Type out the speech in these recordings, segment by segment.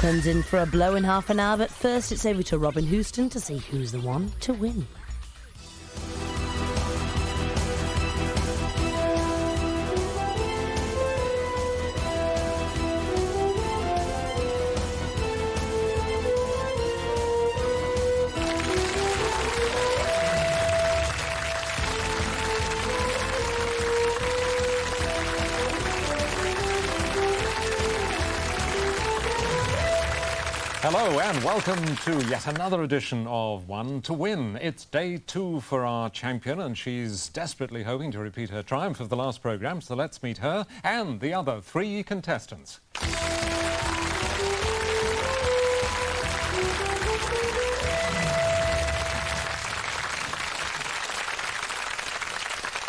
turns in for a blow in half an hour, but first it's over to Robin Houston to see who's the one to win. Hello and welcome to yet another edition of One to Win. It's day 2 for our champion and she's desperately hoping to repeat her triumph of the last programme, so let's meet her and the other 3 contestants.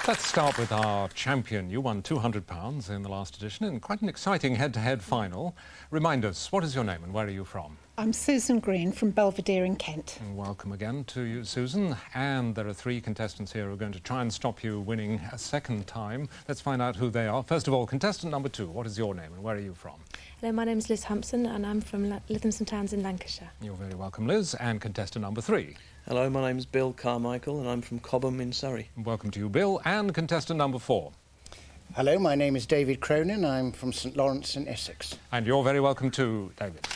Let's start with our champion. You won £200 in the last edition in quite an exciting head-to-head final. Remind us, what is your name and where are you from? I'm Susan Green from Belvedere in Kent. And welcome again to you, Susan. And there are 3 contestants here who are going to try and stop you winning a second time. Let's find out who they are. First of all, contestant number 2, what is your name and where are you from? Hello, my name is Liz Hampson and I'm from Lytham St Anne's in Lancashire. You're very welcome, Liz. And contestant number 3. Hello, my name's Bill Carmichael and I'm from Cobham in Surrey. Welcome to you, Bill. And contestant number 4. Hello, my name is David Cronin. I'm from St Lawrence in Essex. And you're very welcome too, David.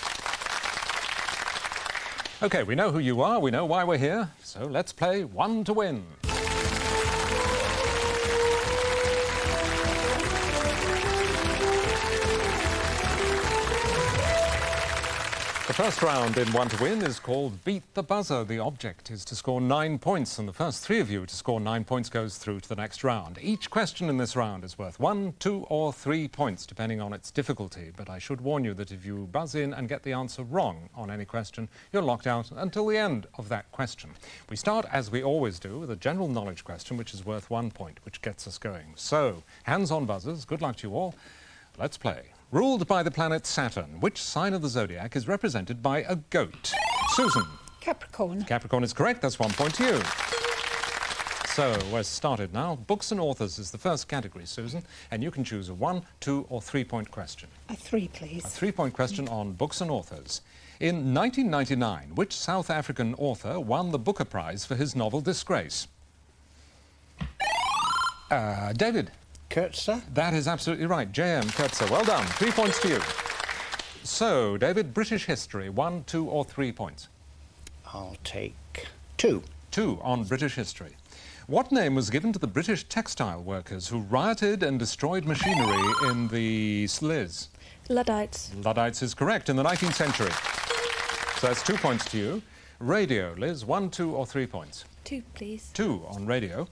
OK, we know who you are, we know why we're here, so let's play One to Win. The first round in One to Win is called Beat the Buzzer. The object is to score 9 points, and the first 3 of you to score 9 points goes through to the next round. Each question in this round is worth 1, 2 or 3 points, depending on its difficulty. But I should warn you that if you buzz in and get the answer wrong on any question, you're locked out until the end of that question. We start, as we always do, with a general knowledge question, which is worth 1 point, which gets us going. So, hands on buzzers. Good luck to you all. Let's play. Ruled by the planet Saturn, which sign of the zodiac is represented by a goat? Susan. Capricorn. Capricorn is correct. That's 1 point to you. So, we're started now. Books and authors is the first category, Susan, and you can choose a 1, 2 or 3 point question. A 3, please. A 3 point question on books and authors. In 1999, which South African author won the Booker Prize for his novel Disgrace? David. Coetzee? That is absolutely right. J.M. Coetzee. Well done. 3 points to you. So, David, British history. 1, 2 or 3 points? I'll take 2. 2 on British history. What name was given to the British textile workers who rioted and destroyed machinery in the Liz? Luddites. Luddites is correct, in the 19th century. So that's 2 points to you. Radio, Liz, 1, 2 or 3 points? 2, please. 2 on radio.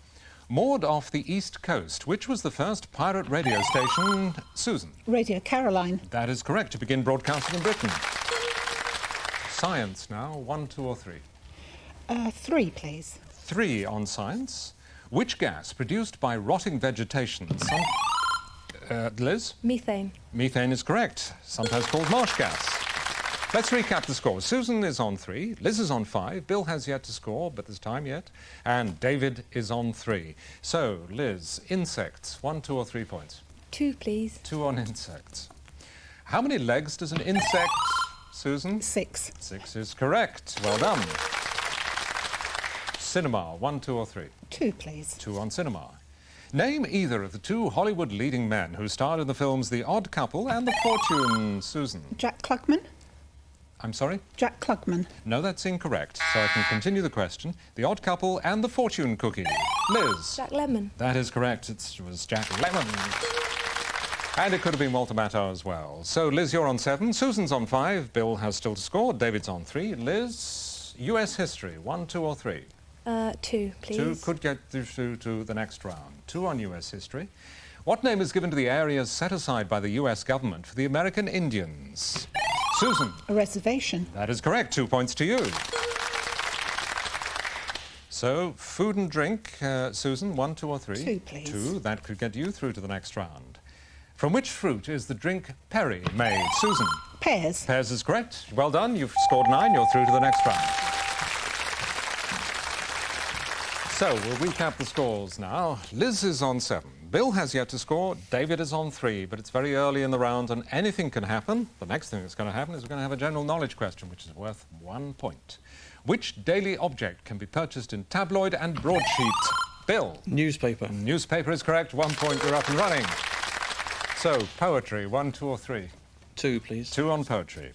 Moored off the East Coast, which was the first pirate radio station? Susan. Radio Caroline. That is correct, to begin broadcasting in Britain. Science now, 1, 2 or 3? 3, please. 3 on science. Which gas produced by rotting vegetation? Liz? Methane. Methane is correct, sometimes called marsh gas. Let's recap the scores. Susan is on 3, Liz is on 5, Bill has yet to score, but there's time yet, and David is on 3. So, Liz, insects, 1, 2 or 3 points? 2, please. 2 on insects. How many legs does an insect, Susan? 6. 6 is correct. Well done. Cinema, 1, 2 or 3? 2, please. 2 on cinema. Name either of the 2 Hollywood leading men who starred in the films The Odd Couple and The Fortune, Susan. Jack Klugman. I'm sorry? Jack Klugman. No, that's incorrect. So I can continue the question. The Odd Couple and The Fortune Cookie. Liz. Jack Lemmon. That is correct. It was Jack Lemmon. And it could have been Walter Matthau as well. So, Liz, you're on 7. Susan's on 5. Bill has still to score. David's on 3. Liz, US history. 1, 2 or 3? 2, please. 2 could get through to the next round. 2 on US history. What name is given to the areas set aside by the US government for the American Indians? Susan. A reservation. That is correct. 2 points to you. So, food and drink, Susan, 1, 2 or 3? 2, please. 2, that could get you through to the next round. From which fruit is the drink Perry made? Susan. Pears. Pears is correct. Well done. You've scored 9. You're through to the next round. So, we'll recap the scores now. Liz is on 7. Bill has yet to score, David is on 3, but it's very early in the round and anything can happen. The next thing that's going to happen is we're going to have a general knowledge question, which is worth 1 point. Which daily object can be purchased in tabloid and broadsheet? Bill? Newspaper. Newspaper is correct. 1 point, you're up and running. So, poetry, 1, 2 or 3? 2, please. 2 on poetry.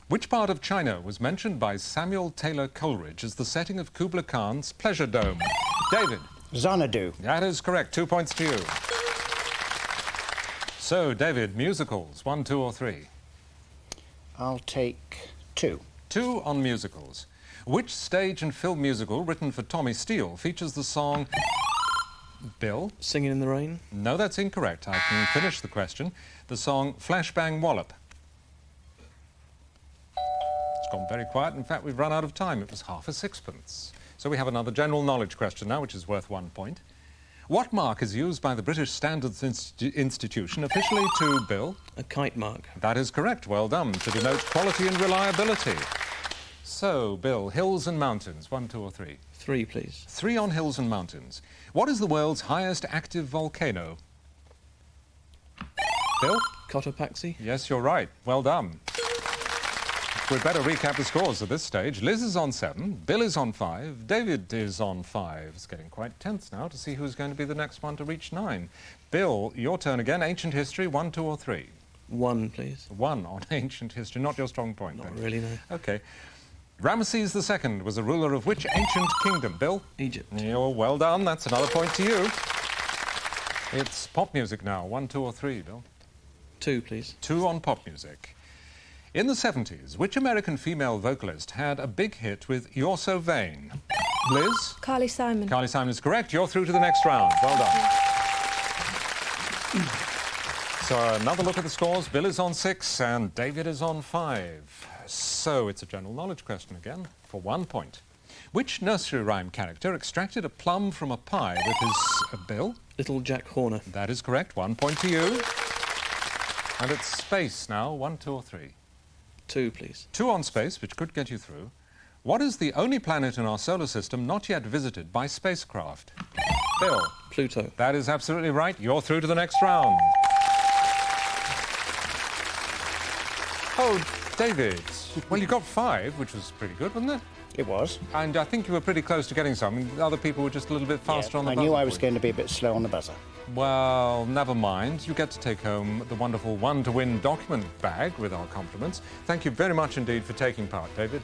Which part of China was mentioned by Samuel Taylor Coleridge as the setting of Kubla Khan's Pleasure Dome? David? Xanadu. That is correct. 2 points to you. So, David, musicals, 1, 2 or 3? I'll take 2. 2 on musicals. Which stage and film musical written for Tommy Steele features the song... Bill? Singing in the Rain. No, that's incorrect. I can finish the question. The song Flashbang Wallop. It's gone very quiet. In fact, we've run out of time. It was half a sixpence. So we have another general knowledge question now, which is worth 1 point. What mark is used by the British Standards Institution officially to, Bill? A kite mark. That is correct. Well done. To denote quality and reliability. So, Bill, hills and mountains, 1, 2 or 3? 3, please. 3 on hills and mountains. What is the world's highest active volcano? Bill? Cotopaxi. Yes, you're right. Well done. We'd better recap the scores at this stage. Liz is on 7, Bill is on 5, David is on 5. It's getting quite tense now to see who's going to be the next one to reach 9. Bill, your turn again. Ancient history, 1, 2 or 3? 1, please. 1 on ancient history. Not your strong point, Not then. really, no. OK. Ramesses II was a ruler of which ancient kingdom? Bill? Egypt. You're well done. That's another point to you. It's pop music now. 1, 2 or 3, Bill? 2, please. 2 on pop music. In the 70s, which American female vocalist had a big hit with You're So Vain? Liz? Carly Simon. Carly Simon is correct. You're through to the next round. Well done. So another look at the scores. Bill is on 6 and David is on 5. So it's a general knowledge question again for 1 point. Which nursery rhyme character extracted a plum from a pie with his... Bill? Little Jack Horner. That is correct. 1 point to you. And it's space now. 1, 2 or 3? 2, please. 2 on space, which could get you through. What is the only planet in our solar system not yet visited by spacecraft? Bill? Pluto. That is absolutely right. You're through to the next round. Oh, David. Well, you got 5, which was pretty good, wasn't it? It was. And I think you were pretty close to getting some. Other people were just a little bit faster on the I buzzer. knew I was for you. going to be a bit slow on the buzzer. Well, never mind. You get to take home the wonderful one-to-win document bag with our compliments. Thank you very much indeed for taking part, David.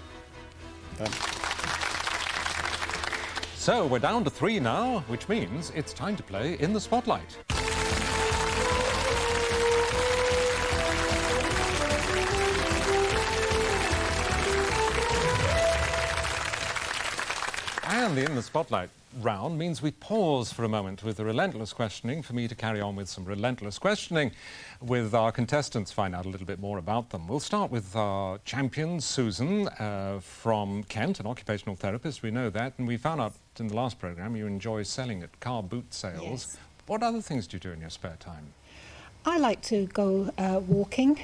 So we're down to 3 now, which means it's time to play In the Spotlight. And the In the Spotlight round means we pause for a moment with the relentless questioning for me to carry on with some relentless questioning with our contestants, find out a little bit more about them. We'll start with our champion, Susan, from Kent, an occupational therapist. We know that, and we found out in the last programme you enjoy selling at car boot sales. Yes. What other things do you do in your spare time? I like to go walking,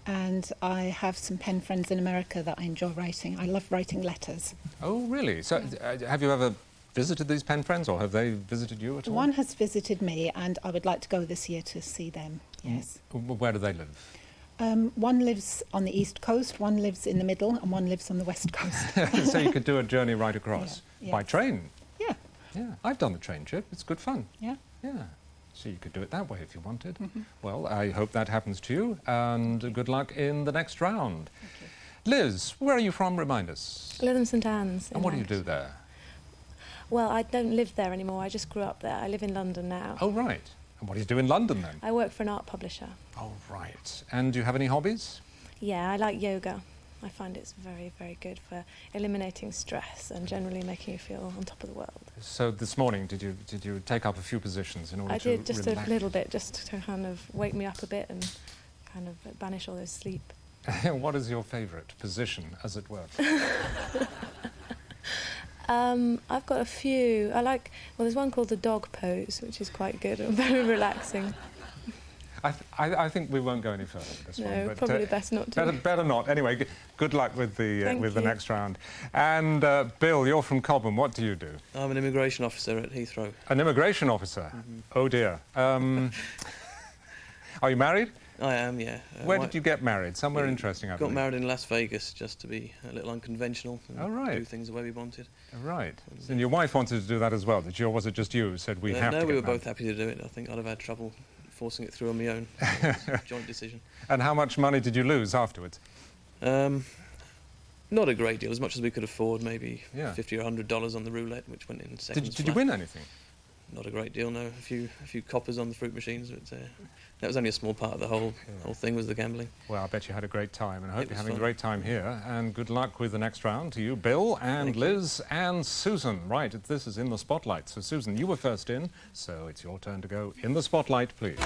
and I have some pen friends in America that I enjoy writing. I love writing letters. Oh, really? So have you ever visited these pen friends, or have they visited you at all? One has visited me, and I would like to go this year to see them, yes. Where do they live? One lives on the East Coast, one lives in the middle, and one lives on the West Coast. So you could do a journey right across Yeah, by yes. train. Yeah, Yeah, I've done the train trip. It's good fun. yeah. Yeah. So you could do it that way if you wanted. Well, I hope that happens to you, and good luck in the next round. Liz, where are you from? Remind us. Lytham St Anne's. in And what do you Lancashire. do there? Well, I don't live there anymore. I just grew up there. I live in London now. Oh, right. And what do you do in London then? I work for an art publisher. Oh, right. And do you have any hobbies? Yeah, I like yoga. I find it's very, very good for eliminating stress and generally making you feel on top of the world. So this morning, did you take up a few positions in order I to did just relax? a little bit, just to kind of wake me up a bit and kind of banish all those sleep. What is your favourite position, as it were? I've got a few. I like, well, there's one called the dog pose, which is quite good and very relaxing. I think we won't go any further with this one. No, But, probably best not to. Better not. Anyway, good luck with the Thank you. next round. And Bill, you're from Cobham. What do you do? I'm an immigration officer at Heathrow. An immigration officer. Mm-hmm. Oh dear. Are you married? I am, yeah. Where did you get married? Somewhere interesting, I Got believe. married in Las Vegas just to be a little unconventional and Oh, right. do things the way we wanted. Right. And your wife wanted to do that as well, did you? Or was it just you who said we have no, to we get were married? both happy to do it. I think I'd have had trouble forcing it through on my own. It was a joint decision. And how much money did you lose afterwards? Not a great deal, as much as we could afford, maybe Yeah. $50 or $100 on the roulette, which went in seconds Did you flat. win anything? Not a great deal, no. A few coppers on the fruit machines, but that was only a small part of the whole thing, was the gambling. Well, I bet you had a great time, and I hope It you're was having a fun. great time here. And good luck with the next round to you, Bill, and Thank you. Liz, and Susan. Right, this is In the Spotlight. So, Susan, you were first in, so it's your turn to go in the spotlight, please.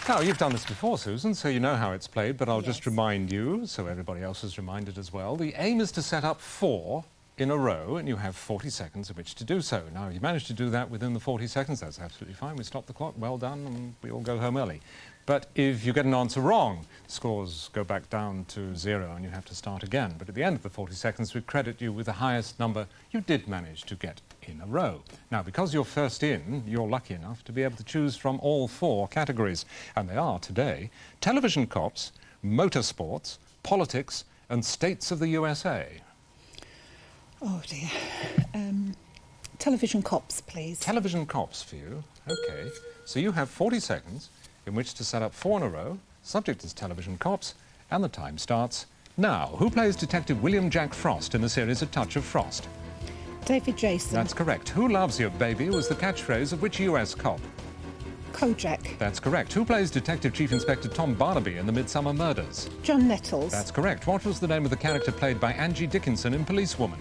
Now, you've done this before, Susan, so you know how it's played, but I'll just Yes. remind you, so everybody else is reminded as well. The aim is to set up 4 in a row, and you have 40 seconds in which to do so. Now, if you manage to do that within the 40 seconds, that's absolutely fine. We stop the clock, well done, and we all go home early. But if you get an answer wrong, scores go back down to 0, and you have to start again. But at the end of the 40 seconds, we credit you with the highest number you did manage to get in a row. Now, because you're first in, you're lucky enough to be able to choose from all 4 categories. And they are, today, television cops, motorsports, politics, and states of the USA. Oh dear. Television cops, please. Television cops for you. OK. So you have 40 seconds in which to set up 4 in a row. Subject is television cops, and the time starts now. Who plays Detective William Jack Frost in the series A Touch of Frost? David Jason. That's correct. Who loves you, baby was the catchphrase of which US cop? Kojak. That's correct. Who plays Detective Chief Inspector Tom Barnaby in the Midsummer Murders? John Nettles. That's correct. What was the name of the character played by Angie Dickinson in Policewoman?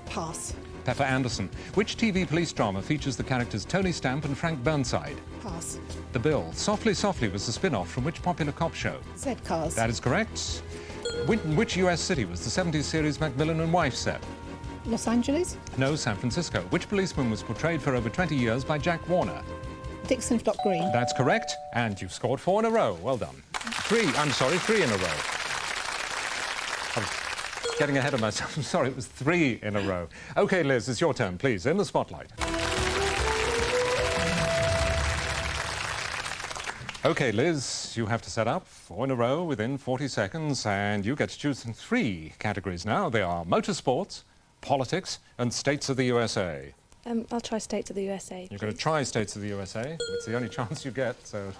Pass. Pepper Anderson. Which TV police drama features the characters Tony Stamp and Frank Burnside? Pass. The Bill. Softly Softly was the spin-off from which popular cop show? Z-Cars. That is correct. Which US city was the 70s series Macmillan and Wife set? Los Angeles. No, San Francisco. Which policeman was portrayed for over 20 years by Jack Warner? Dixon of Dock Green. That's correct. And you've scored 4 in a row. Well done. 3 in a row. I was getting ahead of myself. I'm sorry, it was 3 in a row. OK, Liz, it's your turn, please. In the spotlight. OK, Liz, you have to set up 4 in a row within 40 seconds, and you get to choose from 3 categories now. They are motorsports, politics, and states of the USA. I'll try States of the USA. You're going to please. try states of the USA. It's the only chance you get, so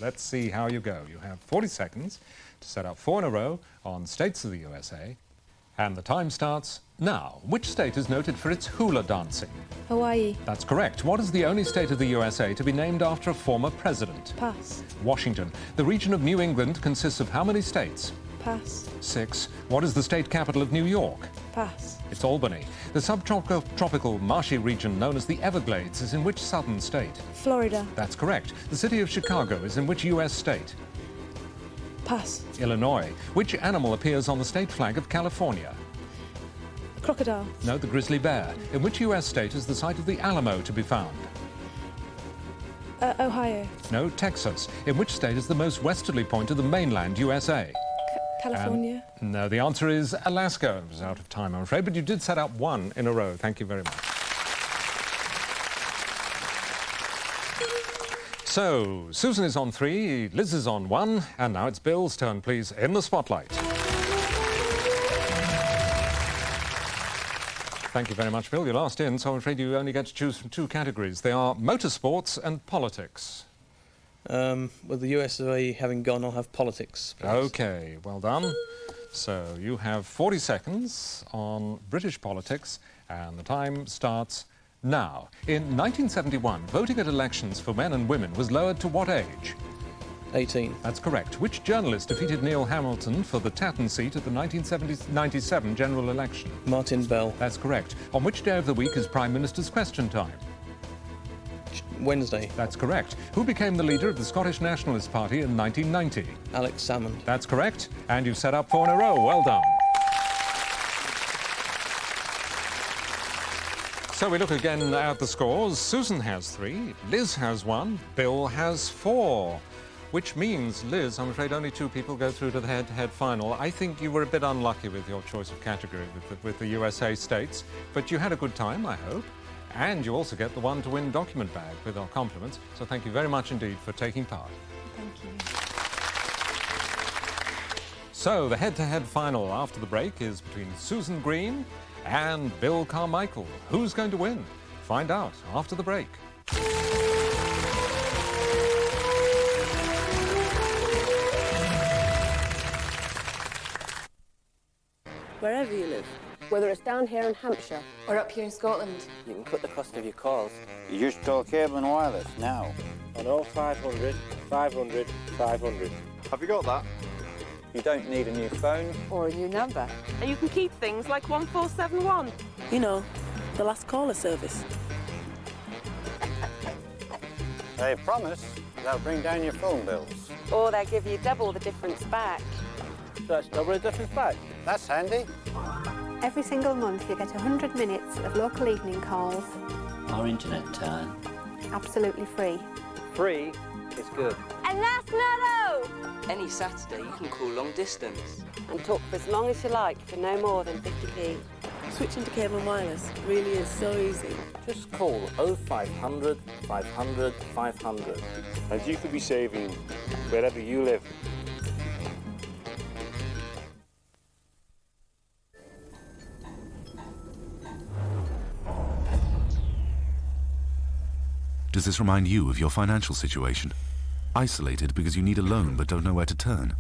let's see how you go. You have 40 seconds to set up 4 in a row on states of the USA, and the time starts now. Which state is noted for its hula dancing? Hawaii. That's correct. What is the only state of the USA to be named after a former president? Pass. Washington. The region of New England consists of how many states? Pass. 6. What is the state capital of New York? Pass. It's Albany. The subtropical marshy region known as the Everglades is in which southern state? Florida. That's correct. The city of Chicago is in which US state? Pass. Illinois. Which animal appears on the state flag of California? Crocodile. No, the grizzly bear. In which US state is the site of the Alamo to be found? Ohio. No, Texas. In which state is the most westerly point of the mainland USA? California. No, the answer is Alaska. It was out of time, I'm afraid, but you did set up 1 in a row. Thank you very much. So, Susan is on 3, Liz is on 1, and now it's Bill's turn, please, in the spotlight. Thank you very much, Bill. You're last in, so I'm afraid you only get to choose from 2 categories. They are motorsports and politics. With the USA having gone, I'll have politics, please. OK, well done. So you have 40 seconds on British politics, and the time starts now. In 1971, voting at elections for men and women was lowered to what age? 18. That's correct. Which journalist defeated Neil Hamilton for the Tatton seat at the 1997 general election? Martin Bell. That's correct. On which day of the week is Prime Minister's Question Time? Wednesday. That's correct. Who became the leader of the Scottish Nationalist Party in 1990? Alex Salmond. That's correct. And you've set up 4 in a row. Well done. So we look again at the scores. Susan has 3, Liz has 1, Bill has 4. Which means, Liz, I'm afraid only 2 people go through to the head-to-head final. I think you were a bit unlucky with your choice of category with the USA states, but you had a good time, I hope. And you also get the one-to-win document bag with our compliments. So thank you very much indeed for taking part. Thank you. So the head-to-head final after the break is between Susan Green and Bill Carmichael. Who's going to win? Find out after the break. Wherever you live, whether it's down here in Hampshire or up here in Scotland, you can cut the cost of your calls. Use Toll Cable and Wireless now. On 0500 500 500. Have you got that? You don't need a new phone or a new number. And you can keep things like 1471. You know, the last caller service. They promise they'll bring down your phone bills. Or they'll give you double the difference back. So that's double the difference back. That's handy. Every single month you get 100 minutes of local evening calls. Our internet turn. Absolutely free. Free is good. And that's not all! Any Saturday you can call long distance. And talk for as long as you like for no more than 50p. Switching to cable and wireless really is so easy. Just call 0500 500 500 and you could be saving wherever you live. Does this remind you of your financial situation? Isolated because you need a loan but don't know where to turn?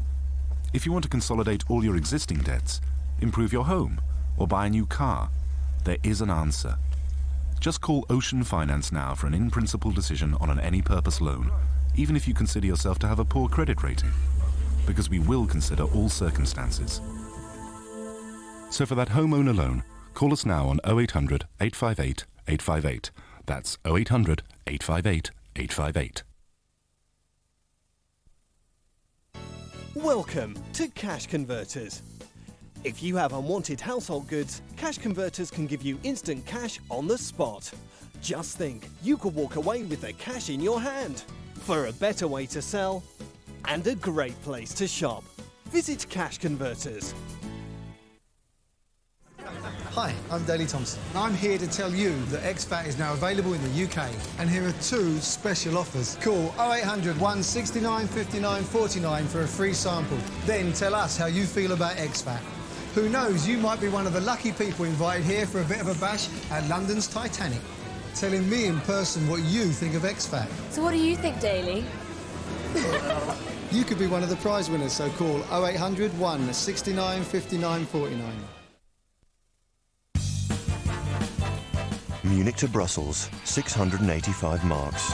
If you want to consolidate all your existing debts, improve your home, or buy a new car, there is an answer. Just call Ocean Finance now for an in-principle decision on an any-purpose loan, even if you consider yourself to have a poor credit rating, because we will consider all circumstances. So for that homeowner loan, call us now on 0800 858 858. That's 0800 858 858. Welcome to Cash Converters. If you have unwanted household goods, Cash Converters can give you instant cash on the spot. Just think, you could walk away with the cash in your hand. For a better way to sell and a great place to shop, visit Cash Converters. Hi, I'm Daley Thompson, and I'm here to tell you that XFAT is now available in the UK, and here are 2 special offers. Call 0800 169 59 49 for a free sample. Then tell us how you feel about XFAT. Who knows, you might be one of the lucky people invited here for a bit of a bash at London's Titanic, telling me in person what you think of XFAT. So what do you think, Daley? You could be one of the prize winners, so call 0800 169 59 49. Munich to Brussels, 685 marks.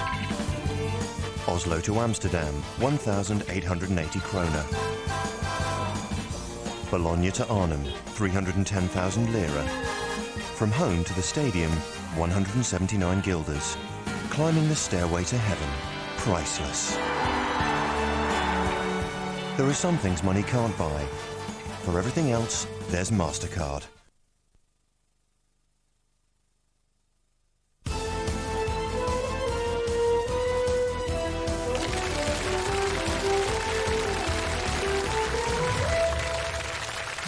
Oslo to Amsterdam, 1,880 kroner. Bologna to Arnhem, 310,000 lira. From home to the stadium, 179 guilders. Climbing the stairway to heaven, priceless. There are some things money can't buy. For everything else, there's MasterCard.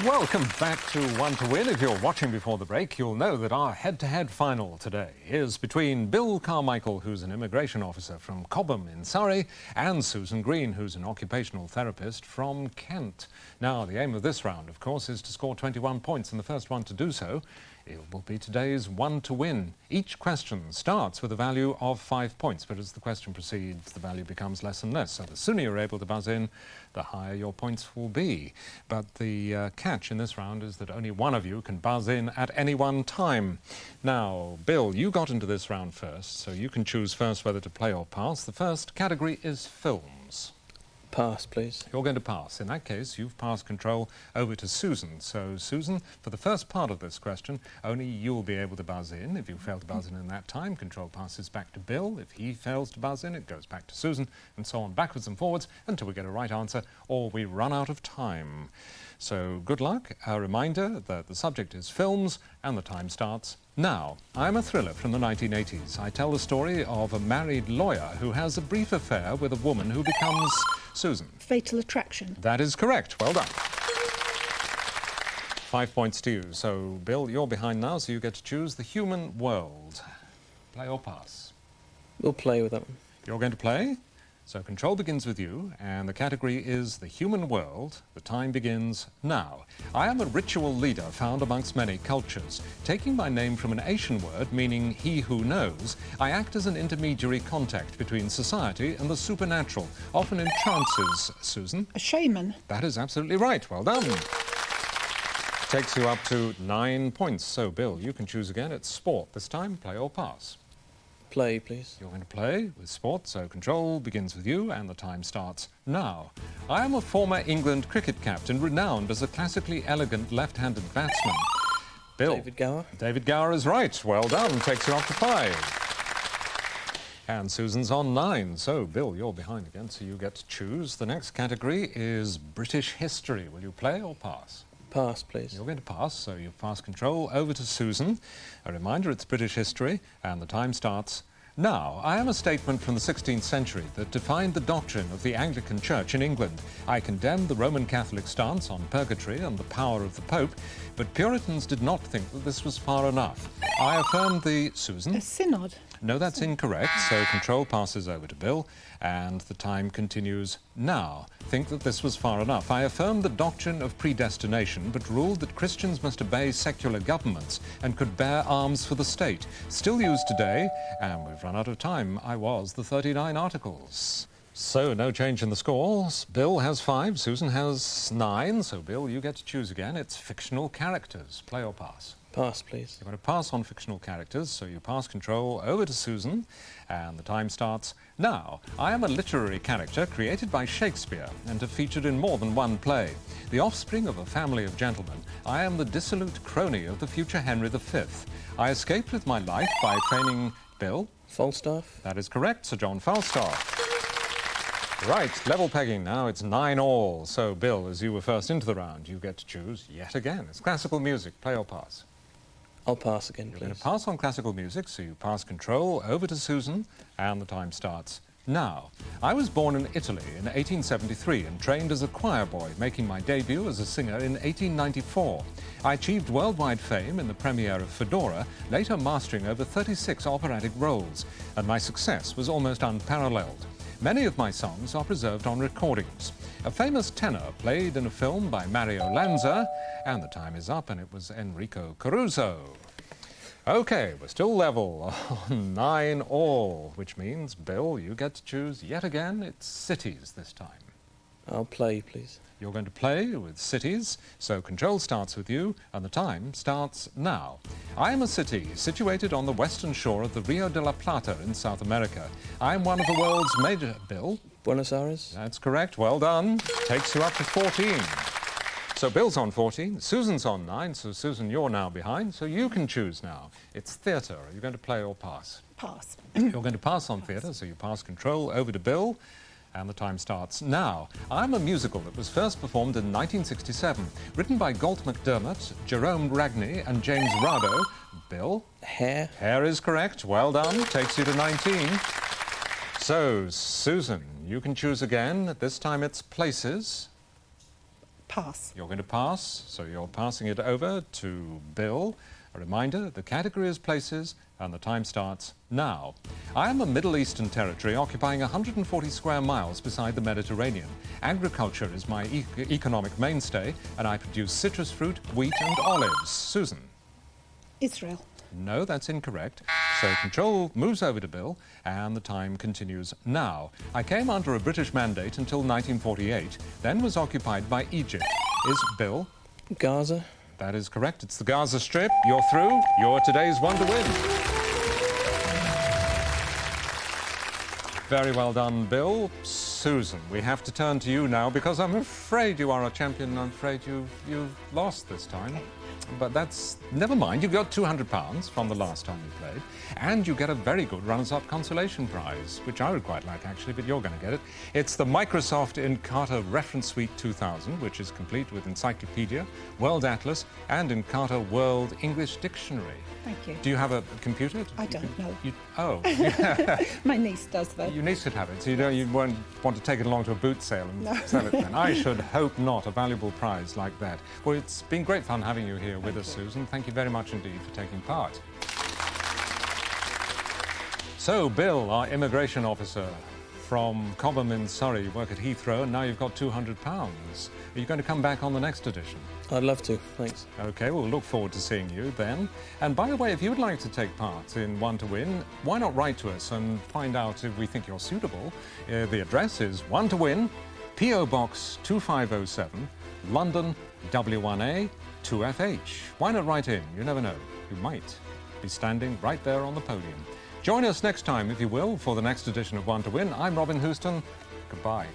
Welcome back to One to Win. If you're watching before the break, you'll know that our head-to-head final today is between Bill Carmichael, who's an immigration officer from Cobham in Surrey, and Susan Green, who's an occupational therapist from Kent. Now, the aim of this round, of course, is to score 21 points, and the first one to do so it will be today's One to Win. Each question starts with a value of 5 points, but as the question proceeds, the value becomes less and less. So the sooner you're able to buzz in, the higher your points will be. But the catch in this round is that only one of you can buzz in at any one time. Now, Bill, you got into this round first, so you can choose first whether to play or pass. The first category is films. Pass, please. You're going to pass. In that case, you've passed control over to Susan. So, Susan, for the first part of this question, only you'll be able to buzz in. If you fail to buzz in that time, control passes back to Bill. If he fails to buzz in, it goes back to Susan, and so on backwards and forwards until we get a right answer or we run out of time. So, good luck. A reminder that the subject is films and the time starts now. I'm a thriller from the 1980s. I tell the story of a married lawyer who has a brief affair with a woman who becomes Susan. Fatal Attraction. That is correct. Well done. 5 points to you. So, Bill, you're behind now, so you get to choose The Human World. Play or pass? We'll play with that one. You're going to play? So control begins with you, and the category is The Human World. The time begins now. I am a ritual leader found amongst many cultures. Taking my name from an Asian word meaning he who knows, I act as an intermediary contact between society and the supernatural, often in trances. Susan? A shaman. That is absolutely right. Well done. Takes you up to 9 points. So, Bill, you can choose again. It's sport. This time, play or pass? Play, please. You're going to play with sport, so control begins with you, and the time starts now. I am a former England cricket captain, renowned as a classically elegant left-handed batsman. Bill. David Gower. David Gower is right. Well done. Takes you up to 5. And Susan's on 9. So, Bill, you're behind again, so you get to choose. The next category is British history. Will you play or pass? Pass, please. You're going to pass, so you've passed control over to Susan. A reminder, it's British history, and the time starts now. I am a statement from the 16th century that defined the doctrine of the Anglican Church in England. I condemned the Roman Catholic stance on purgatory and the power of the Pope, but Puritans did not think that this was far enough. I affirmed the... Susan? A synod. No, that's incorrect, so control passes over to Bill, and the time continues now. Think that this was far enough. I affirmed the doctrine of predestination, but ruled that Christians must obey secular governments and could bear arms for the state. Still used today, and we've run out of time. I was the 39 Articles. So, no change in the scores. Bill has 5, Susan has 9, so Bill, you get to choose again. It's fictional characters. Play or pass? Pass, please. You're going to pass on fictional characters, so you pass control over to Susan, and the time starts now. I am a literary character created by Shakespeare and have featured in more than one play. The offspring of a family of gentlemen, I am the dissolute crony of the future Henry V. I escaped with my life by feigning... Bill? Falstaff. That is correct, Sir John Falstaff. Right, level pegging now. It's 9 all. So, Bill, as you were first into the round, you get to choose yet again. It's classical music. Play or pass? I'll pass again, You're please. going to pass on classical music, so you pass control over to Susan, and the time starts now. I was born in Italy in 1873 and trained as a choir boy, making my debut as a singer in 1894. I achieved worldwide fame in the premiere of Fedora, later mastering over 36 operatic roles, and my success was almost unparalleled. Many of my songs are preserved on recordings. A famous tenor played in a film by Mario Lanza, and the time is up, and it was Enrico Caruso. OK, we're still level on 9 all, which means, Bill, you get to choose yet again. It's cities this time. I'll play, please. You're going to play with cities, so control starts with you, and the time starts now. I am a city situated on the western shore of the Rio de la Plata in South America. I am one of the world's major... Bill? Buenos Aires. That's correct. Well done. Takes you up to 14. So Bill's on 14, Susan's on 9, so Susan, you're now behind, so you can choose now. It's theatre. Are you going to play or pass? Pass. You're going to pass on theatre, so you pass control over to Bill, and the time starts now. I'm a musical that was first performed in 1967, written by Galt MacDermot, Jerome Ragney, and James Rado. Bill? Hair. Hair is correct. Well done. Takes you to 19. So, Susan, you can choose again. This time it's places. Pass. You're going to pass, so you're passing it over to Bill. A reminder, the category is places, and the time starts now. I am a Middle Eastern territory occupying 140 square miles beside the Mediterranean. Agriculture is my economic mainstay, and I produce citrus fruit, wheat, and olives. Susan? Israel. No, that's incorrect. So control moves over to Bill, and the time continues now. I came under a British mandate until 1948, then was occupied by Egypt. Is Bill? Gaza. That is correct. It's the Gaza Strip. You're through. You're today's one to win. Very well done, Bill. Susan, we have to turn to you now because I'm afraid you are a champion and I'm afraid you've lost this time. Okay. But that's... never mind, you've got £200 from the last time you played, and you get a very good runners-up consolation prize, which I would quite like, actually, but you're going to get it. It's the Microsoft Encarta Reference Suite 2000, which is complete with Encyclopedia, World Atlas, and Encarta World English Dictionary. Thank you. Do you have a computer? I don't know. Oh. My niece does, though. Your niece should have it, so you won't want to take it along to a boot sale and sell it then. I should hope not, a valuable prize like that. Well, it's been great fun having you here with us, Susan. Thank you very much indeed for taking part. So, Bill, our immigration officer from Cobham in Surrey, you work at Heathrow, and now you've got £200. Are you going to come back on the next edition? I'd love to, thanks. OK, we'll look forward to seeing you then. And by the way, if you would like to take part in One to Win, why not write to us and find out if we think you're suitable? The address is One to Win, P.O. Box 2507, London, W1A 2FH. Why not write in? You never know. You might be standing right there on the podium. Join us next time, if you will, for the next edition of One to Win. I'm Robin Houston. Goodbye.